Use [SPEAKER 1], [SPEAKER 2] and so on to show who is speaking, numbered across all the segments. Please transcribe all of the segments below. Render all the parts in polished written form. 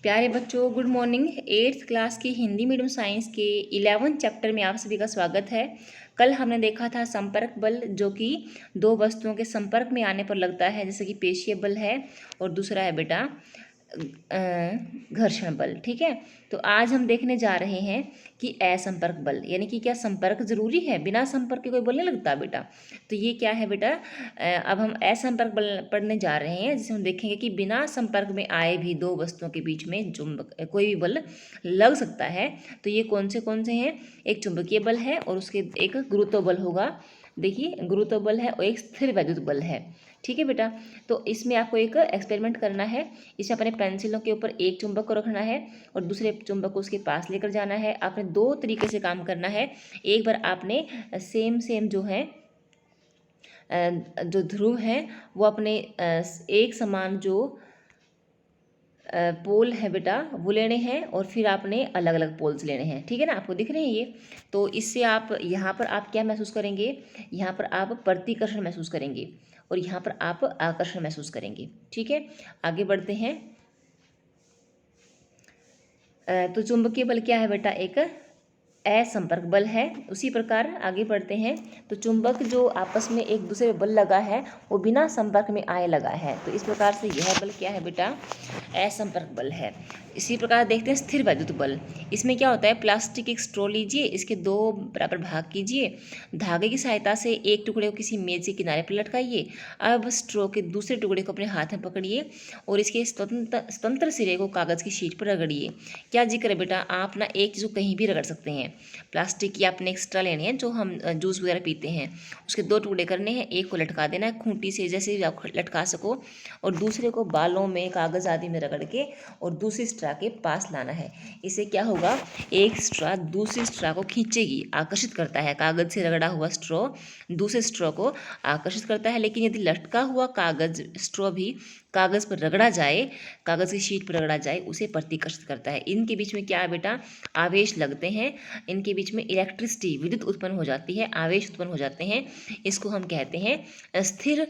[SPEAKER 1] प्यारे बच्चों, good morning. 8th class की हिंदी मीडियम साइंस के 11 चैप्टर में आप सभी का स्वागत है। कल हमने देखा था संपर्क बल, जो कि दो वस्तुओं के संपर्क में आने पर लगता है, जैसे कि पेशीय बल है और दूसरा है बेटा घर्षण बल। ठीक है, तो आज हम देखने जा रहे हैं कि असंपर्क बल, यानी कि क्या संपर्क जरूरी है, बिना संपर्क के कोई बल नहीं लगता बेटा। तो ये क्या है बेटा, अब हम असंपर्क बल पढ़ने जा रहे हैं, जिसमें हम देखेंगे कि बिना संपर्क में आए भी दो वस्तुओं के बीच में चुंबक कोई भी बल लग सकता है। तो ये कौन से हैं? एक चुंबकीय बल है और उसके एक गुरुत्व बल होगा। देखिए, गुरुत्व बल है और एक स्थिर वैद्युत बल है। ठीक है बेटा, तो इसमें आपको एक एक्सपेरिमेंट करना है। इसे अपने पेंसिलों के ऊपर एक चुंबक को रखना है और दूसरे चुंबक को उसके पास लेकर जाना है। आपने दो तरीके से काम करना है। एक बार आपने सेम जो है जो ध्रुव है वो अपने एक समान जो पोल है बेटा वो लेने हैं और फिर आपने अलग अलग पोल्स लेने हैं। ठीक है ना, आपको दिख रहे हैं ये। तो इससे आप यहाँ पर आप क्या महसूस करेंगे, यहाँ पर आप प्रतिकर्षण महसूस करेंगे और यहाँ पर आप आकर्षण महसूस करेंगे। ठीक है, आगे बढ़ते हैं। तो चुंबकीय बल क्या है बेटा, एक असंपर्क बल है। उसी प्रकार आगे बढ़ते हैं। तो चुंबक जो आपस में एक दूसरे बल लगा है वो बिना संपर्क में आए लगा है, तो इस प्रकार से यह बल क्या है बेटा, असंपर्क बल है। इसी प्रकार देखते हैं स्थिर वैद्युत बल। इसमें क्या होता है, प्लास्टिक एक स्ट्रॉ लीजिए, इसके दो बराबर भाग कीजिए, धागे की सहायता से एक टुकड़े को किसी मेज के किनारे पर लटकाइए। अब स्ट्रॉ के दूसरे टुकड़े को अपने हाथ में पकड़िए और इसके स्वतंत्र सिरे को कागज़ की शीट पर रगड़िए। क्या जिक्र है बेटा, आप ना एक चीज़ को कहीं भी रगड़ सकते हैं। प्लास्टिक की आपने एक्स्ट्रा लेनी है, जो हम जूस वगैरह पीते हैं, उसके दो टुकड़े करने हैं। एक को लटका देना है खूंटी से, जैसे भी आप लटका सको, और दूसरे को बालों में, कागज़ आदि में रगड़ के और दूसरी स्ट्रा के पास लाना है। इससे क्या होगा, एक स्ट्रा दूसरी स्ट्रा को खींचेगी, आकर्षित करता है। कागज़ से रगड़ा हुआ स्ट्रॉ दूसरे स्ट्रॉ को आकर्षित करता है, लेकिन यदि लटका हुआ कागज़ स्ट्रॉ भी कागज़ पर रगड़ा जाए, कागज़ की शीट पर रगड़ा जाए, उसे प्रतिकर्षित करता है। इनके बीच में क्या है बेटा, आवेश लगते हैं, इनके बीच में इलेक्ट्रिसिटी, विद्युत उत्पन्न हो जाती है, आवेश उत्पन्न हो जाते हैं। इसको हम कहते हैं स्थिर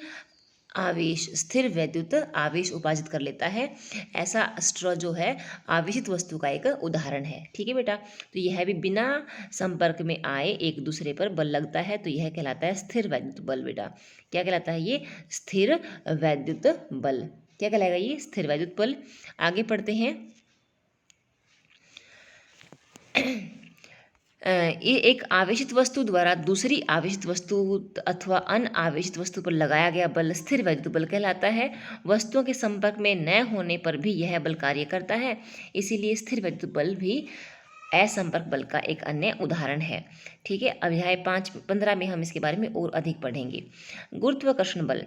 [SPEAKER 1] आवेश, स्थिर वैद्युत आवेश उपार्जित कर लेता है। ऐसा स्ट्रॉ जो है आवेशित वस्तु का एक उदाहरण है। ठीक है बेटा, तो यह भी बिना संपर्क में आए एक दूसरे पर बल लगता है, तो यह कहलाता है स्थिर वैद्युत बल बेटा। क्या कहलाता है ये, स्थिर वैद्युत बल। क्या कहलाएगा ये, स्थिर वैद्युत बल। आगे पढ़ते हैं। ये एक आवेशित वस्तु द्वारा दूसरी आवेशित वस्तु अथवा अनआवेशित वस्तु पर लगाया गया बल स्थिर वैद्युत बल कहलाता है। वस्तुओं के संपर्क में न होने पर भी यह बल कार्य करता है, इसीलिए स्थिर वैद्युत बल भी असंपर्क बल का एक अन्य उदाहरण है। ठीक है, अध्याय 5-15 में हम इसके बारे में और अधिक पढ़ेंगे। गुरुत्वाकर्षण बल।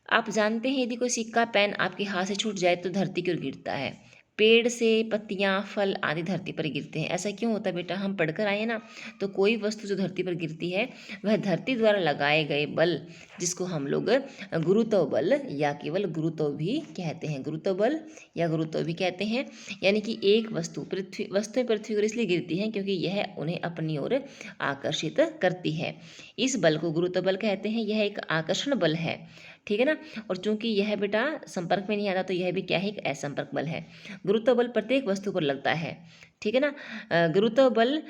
[SPEAKER 1] आप जानते हैं, यदि कोई सिक्का पेन आपके हाथ से छूट जाए तो धरती की ओर गिरता है। पेड़ से पत्तियां, फल आदि धरती पर गिरते हैं। ऐसा क्यों होता है बेटा, हम पढ़कर आए ना। तो कोई वस्तु जो धरती पर गिरती है वह धरती द्वारा लगाए गए बल, जिसको हम लोग गुरुत्व बल या केवल गुरुत्व भी कहते हैं, गुरुत्व बल या गुरुत्व भी कहते हैं। यानी कि एक वस्तुएं पृथ्वी पर इसलिए गिरती हैं क्योंकि यह उन्हें अपनी ओर आकर्षित करती है। इस बल को गुरुत्व बल कहते हैं। यह एक आकर्षण बल है। ठीक है ना, और चूंकि यह बेटा संपर्क में नहीं आता, तो यह भी क्या है, एक असंपर्क बल है। गुरुत्व बल प्रत्येक वस्तु पर लगता है। ठीक है ना, गुरुत्व बल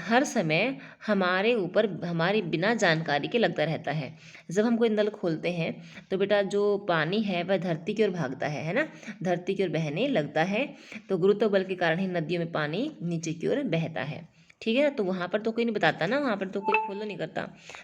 [SPEAKER 1] हर समय हमारे ऊपर हमारी बिना जानकारी के लगता रहता है। जब हम कोई नल खोलते हैं तो बेटा जो पानी है वह धरती की ओर भागता है ना, धरती की ओर बहने लगता है। तो गुरुत्व बल के कारण ही नदियों में पानी नीचे की ओर बहता है। ठीक है ना, तो वहाँ पर तो कोई नहीं बताता ना, वहाँ पर तो कोई फॉलो नहीं करता।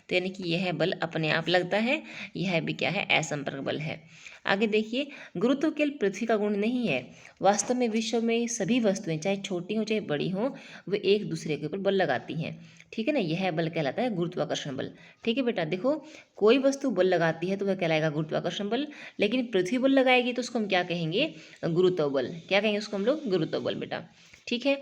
[SPEAKER 1] तो यानी कि यह बल अपने आप लगता है, यह भी क्या है, असंपर्क बल है। आगे देखिए, गुरुत्व केवल पृथ्वी का गुण नहीं है। वास्तव में विश्व में सभी वस्तुएं, चाहे छोटी हों चाहे बड़ी हों, वे एक दूसरे के ऊपर बल लगाती हैं। ठीक है ना, यह बल कहलाता है गुरुत्वाकर्षण बल। ठीक है बेटा, देखो कोई वस्तु बल लगाती है तो वह कहलाएगा गुरुत्वाकर्षण बल, लेकिन पृथ्वी बल लगाएगी तो उसको हम क्या कहेंगे, गुरुत्व बल। क्या कहेंगे उसको हम लोग, गुरुत्व बल बेटा। ठीक है,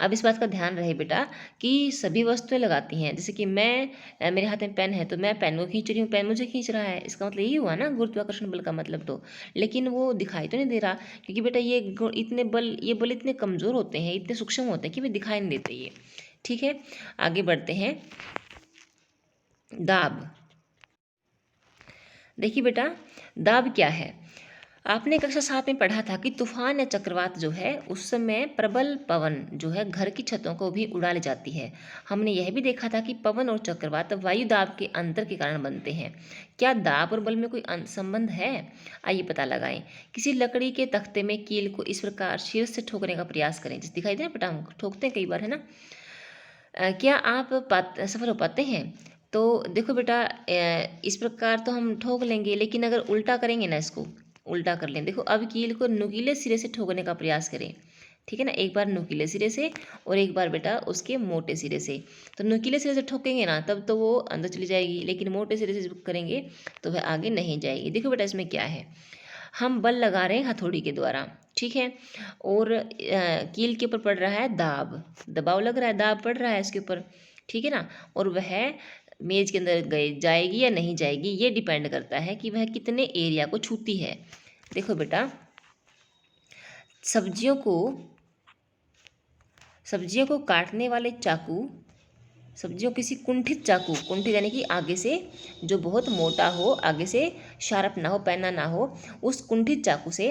[SPEAKER 1] अब इस बात का ध्यान रहे बेटा कि सभी वस्तुएं लगाती हैं। जैसे कि मेरे हाथ में पेन है तो मैं पेन को खींच रही हूँ, पेन मुझे खींच रहा है, इसका मतलब यही हुआ ना गुरुत्वाकर्षण बल का मतलब। तो लेकिन वो दिखाई तो नहीं दे रहा, क्योंकि बेटा ये बल इतने कमज़ोर होते हैं, इतने सूक्ष्म होते हैं कि वे दिखाई नहीं देते ये। ठीक है, आगे बढ़ते हैं। दाब। देखिए बेटा, दाब क्या है, आपने कक्षा 7 में पढ़ा था कि तूफान या चक्रवात जो है उस समय प्रबल पवन जो है घर की छतों को भी उड़ा ले जाती है। हमने यह भी देखा था कि पवन और चक्रवात वायु दाब के अंतर के कारण बनते हैं। क्या दाब और बल में कोई संबंध है? आइए पता लगाएं। किसी लकड़ी के तख्ते में कील को इस प्रकार शीर्ष से ठोकने का प्रयास करें। जिस दिखाई दे रहा है बेटा, हम ठोकते हैं कई बार, है ना। क्या आप सफल हो पाते हैं? तो देखो बेटा, इस प्रकार तो हम ठोक लेंगे, लेकिन अगर उल्टा करेंगे ना, इसको उल्टा कर लें। देखो, अब कील को नुकीले सिरे से ठोकने का प्रयास करें। ठीक है ना, एक बार नुकीले सिरे से और एक बार बेटा उसके मोटे सिरे से। तो नुकीले सिरे से ठोकेंगे ना तब तो वो अंदर चली जाएगी, लेकिन मोटे सिरे से जब करेंगे तो वह आगे नहीं जाएगी। देखो बेटा, इसमें क्या है, हम बल लगा रहे हैं हथौड़ी के द्वारा, ठीक है, और कील के ऊपर पड़ रहा है दाब, दबाव लग रहा है, दाब पड़ रहा है इसके ऊपर, ठीक है ना। और वह मेज के अंदर गए जाएगी या नहीं जाएगी, ये डिपेंड करता है कि वह कितने एरिया को छूती है। देखो बेटा, सब्जियों को काटने वाले चाकू, सब्जियों किसी कुंठित चाकू, कुंठित यानी कि आगे से जो बहुत मोटा हो, आगे से शार्प ना हो, पैना ना हो, उस कुंठित चाकू से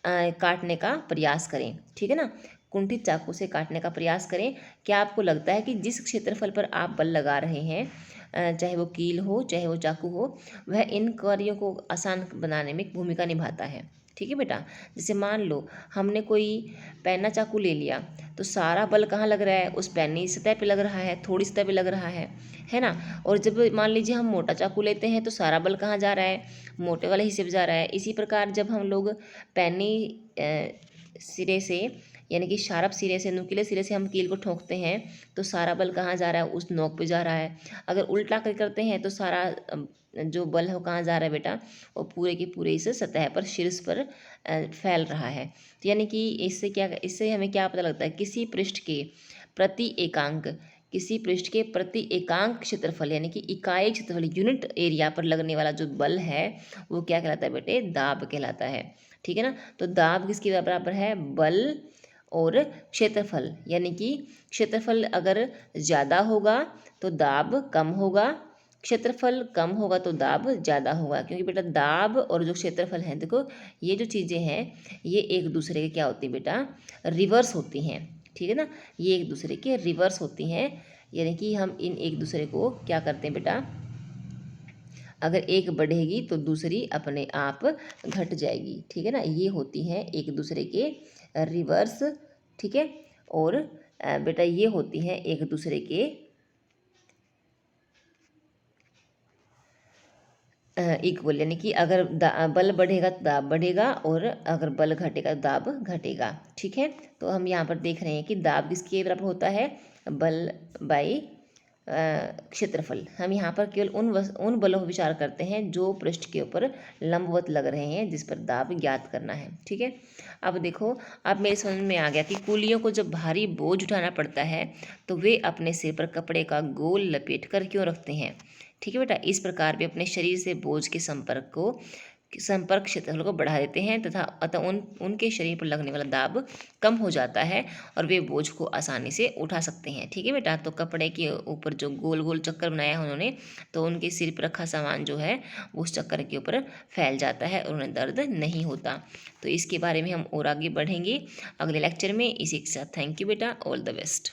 [SPEAKER 1] काटने का प्रयास करें। ठीक है ना, कुंठित चाकू से काटने का प्रयास करें। क्या आपको लगता है कि जिस क्षेत्रफल पर आप बल लगा रहे हैं, चाहे वो कील हो चाहे वो चाकू हो, वह इन कार्यों को आसान बनाने में भूमिका निभाता है? ठीक है बेटा, जैसे मान लो हमने कोई पैना चाकू ले लिया, तो सारा बल कहाँ लग रहा है, उस पैनी सतह पे लग रहा है, थोड़ी सतह पे लग रहा है ना। और जब मान लीजिए हम मोटा चाकू लेते हैं तो सारा बल कहाँ जा रहा है, मोटे वाले हिस्से पे जा रहा है। इसी प्रकार जब हम लोग पैनी सिरे से यानी कि शार्प सिरे से, नुकीले सिरे से हम कील को ठोकते हैं तो सारा बल कहाँ जा रहा है, उस नोक पे जा रहा है। अगर उल्टा करते हैं तो सारा जो बल है वो कहाँ जा रहा है बेटा, वो पूरे के पूरे इस सतह पर, शीर्ष पर फैल रहा है। तो यानी कि इससे हमें क्या पता लगता है, किसी पृष्ठ के प्रति एकांक क्षेत्रफल यानी कि इकाई क्षेत्रफल, यूनिट एरिया पर लगने वाला जो बल है वो क्या कहलाता है बेटे, दाब कहलाता है। ठीक है ना, तो दाब किसके बराबर है, बल और क्षेत्रफल, यानी कि क्षेत्रफल अगर ज़्यादा होगा तो दाब कम होगा, क्षेत्रफल कम होगा तो दाब ज़्यादा होगा। क्योंकि बेटा दाब और जो क्षेत्रफल है, देखो ये जो चीज़ें हैं ये एक दूसरे के क्या होती हैं बेटा, रिवर्स होती हैं। ठीक है ना, ये एक दूसरे के रिवर्स होती हैं, यानी कि हम इन एक दूसरे को क्या करते हैं बेटा, अगर एक बढ़ेगी तो दूसरी अपने आप घट जाएगी। ठीक है ना, ये होती हैं एक दूसरे के रिवर्स। ठीक है, और बेटा ये होती हैं एक दूसरे के इक्वल, यानी कि अगर बल बढ़ेगा तो दाब बढ़ेगा और अगर बल घटेगा तो दाब घटेगा। ठीक है, तो हम यहाँ पर देख रहे हैं कि दाब किसके बराबर होता है, बल बाई क्षेत्रफल। हम यहाँ पर केवल उन बलों पर विचार करते हैं जो पृष्ठ के ऊपर लंबवत लग रहे हैं, जिस पर दाब ज्ञात करना है। ठीक है, अब देखो, अब मेरे समझ में आ गया कि कूलियों को जब भारी बोझ उठाना पड़ता है तो वे अपने सिर पर कपड़े का गोल लपेट कर क्यों रखते हैं। ठीक है बेटा, इस प्रकार वे अपने शरीर से बोझ के संपर्क क्षेत्रफल को बढ़ा देते हैं तथा अतः उनके शरीर पर लगने वाला दाब कम हो जाता है और वे बोझ को आसानी से उठा सकते हैं। ठीक है बेटा, तो कपड़े के ऊपर जो गोल गोल चक्कर बनाया है उन्होंने, तो उनके सिर पर रखा सामान जो है वो उस चक्कर के ऊपर फैल जाता है और उन्हें दर्द नहीं होता। तो इसके बारे में हम और आगे बढ़ेंगे अगले लेक्चर में। इसी के साथ थैंक यू बेटा, ऑल द बेस्ट।